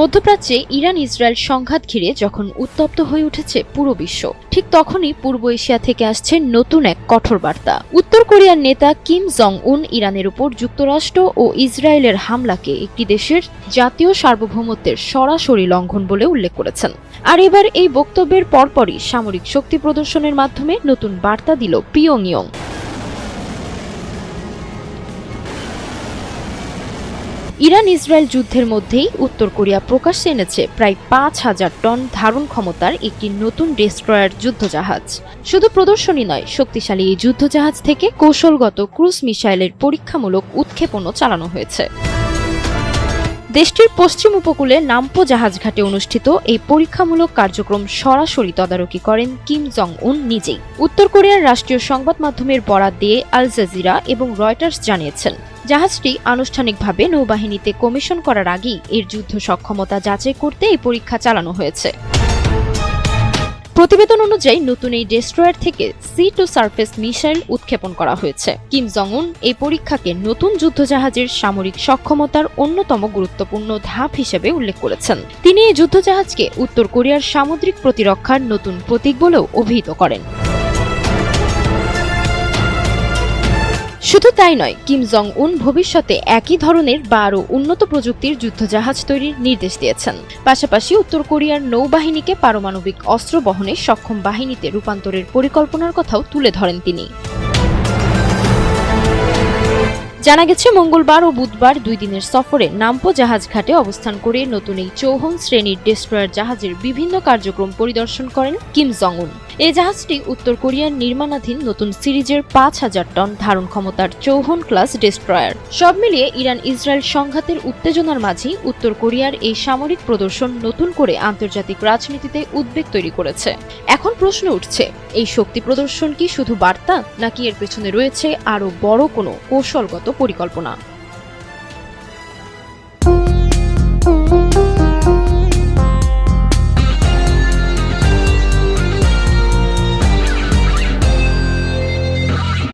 মধ্যপ্রাচ্যে Iran Israel সংঘাত ঘিরে যখন উত্তপ্ত হয়ে উঠেছে পুরো বিশ্ব, ঠিক তখনই পূর্ব এশিয়া থেকে আসছে নতুন এক কঠোর বার্তা। উত্তর কোরিয়ার নেতা কিম জং উন ইরানের উপর যুক্তরাষ্ট্র ও ইসরায়েলের হামলাকে একটি দেশের জাতীয় সার্বভৌমত্বের সরাসরি লঙ্ঘন বলে উল্লেখ করেছেন। আর এবার এই বক্তব্যের পরপরই সামরিক শক্তি প্রদর্শনের মাধ্যমে নতুন বার্তা দিল পিয়ংইয়ং। ইরান ইসরায়েল যুদ্ধের মধ্যেই উত্তর কোরিয়া প্রকাশ্যে এনেছে প্রায় ৫,০০০ টন ধারণ ক্ষমতার একটি নতুন ডেস্ট্রয়ার যুদ্ধজাহাজ। শুধু প্রদর্শনী নয়, শক্তিশালী এই যুদ্ধজাহাজ থেকে কৌশলগত ক্রুজ মিসাইলের পরীক্ষামূলক উৎক্ষেপণও চালানো হয়েছে। দেশটির পশ্চিম উপকূলে নামপো জাহাজঘাটে অনুষ্ঠিত এই পরীক্ষামূলক কার্যক্রম সরাসরি তদারকি করেন কিম জং উন নিজেই। উত্তর কোরিয়ার রাষ্ট্রীয় সংবাদ মাধ্যমের বরাত দিয়ে আল জাজিরা এবং রয়টার্স জানিয়েছেন, জাহাজটি আনুষ্ঠানিকভাবে নৌবাহিনীতে কমিশন করার আগেই এর যুদ্ধ সক্ষমতা যাচাই করতে এই পরীক্ষা চালানো হয়েছে। প্রতিবেদন অনুযায়ী নতুন এই ডেস্ট্রয়ার থেকে সি টু সারফেস মিসাইল উৎক্ষেপণ করা হয়েছে। কিম জং উন এই পরীক্ষাকে নতুন যুদ্ধজাহাজের সামরিক সক্ষমতার অন্যতম গুরুত্বপূর্ণ ধাপ হিসেবে উল্লেখ করেছেন। তিনি এই যুদ্ধজাহাজকে উত্তর কোরিয়ার সামুদ্রিক প্রতিরক্ষার নতুন প্রতীক বলেও অভিহিত করেন। শুধু তাই নয়, কিম জং উন ভবিষ্যতে একই ধরনের বা আরও উন্নত প্রযুক্তির যুদ্ধজাহাজ তৈরির নির্দেশ দিয়েছেন। পাশাপাশি উত্তর কোরিয়ার নৌবাহিনীকে পারমাণবিক অস্ত্র বহনে সক্ষম বাহিনীতে রূপান্তরের পরিকল্পনার কথাও তুলে ধরেন তিনি। জানা গেছে, মঙ্গলবার ও বুধবার 2 দিনের সফরে নামপো জাহাজ ঘাটে অবস্থান করে নতুন এই চৌহন শ্রেণীর ডেস্ট্রয়ার জাহাজের বিভিন্ন কার্যক্রম পরিদর্শন করেন কিম জং উন। এই জাহাজটি উত্তর কোরিয়ার নির্মাণাধীন নতুন সিরিজের ৫,০০০ টন ধারণ ক্ষমতার চৌহন ক্লাস ডেস্ট্রয়ার। সব মিলিয়ে ইরান ইসরায়েল সংঘাতের উত্তেজনার মাঝেই উত্তর কোরিয়ার এই সামরিক প্রদর্শন নতুন করে আন্তর্জাতিক রাজনীতিতে উদ্বেগ তৈরি করেছে। এখন প্রশ্ন উঠছে, এই শক্তি প্রদর্শন কি শুধু বার্তা, নাকি এর পেছনে রয়েছে আরও বড় কোনো কৌশলগত পরিকল্পনা?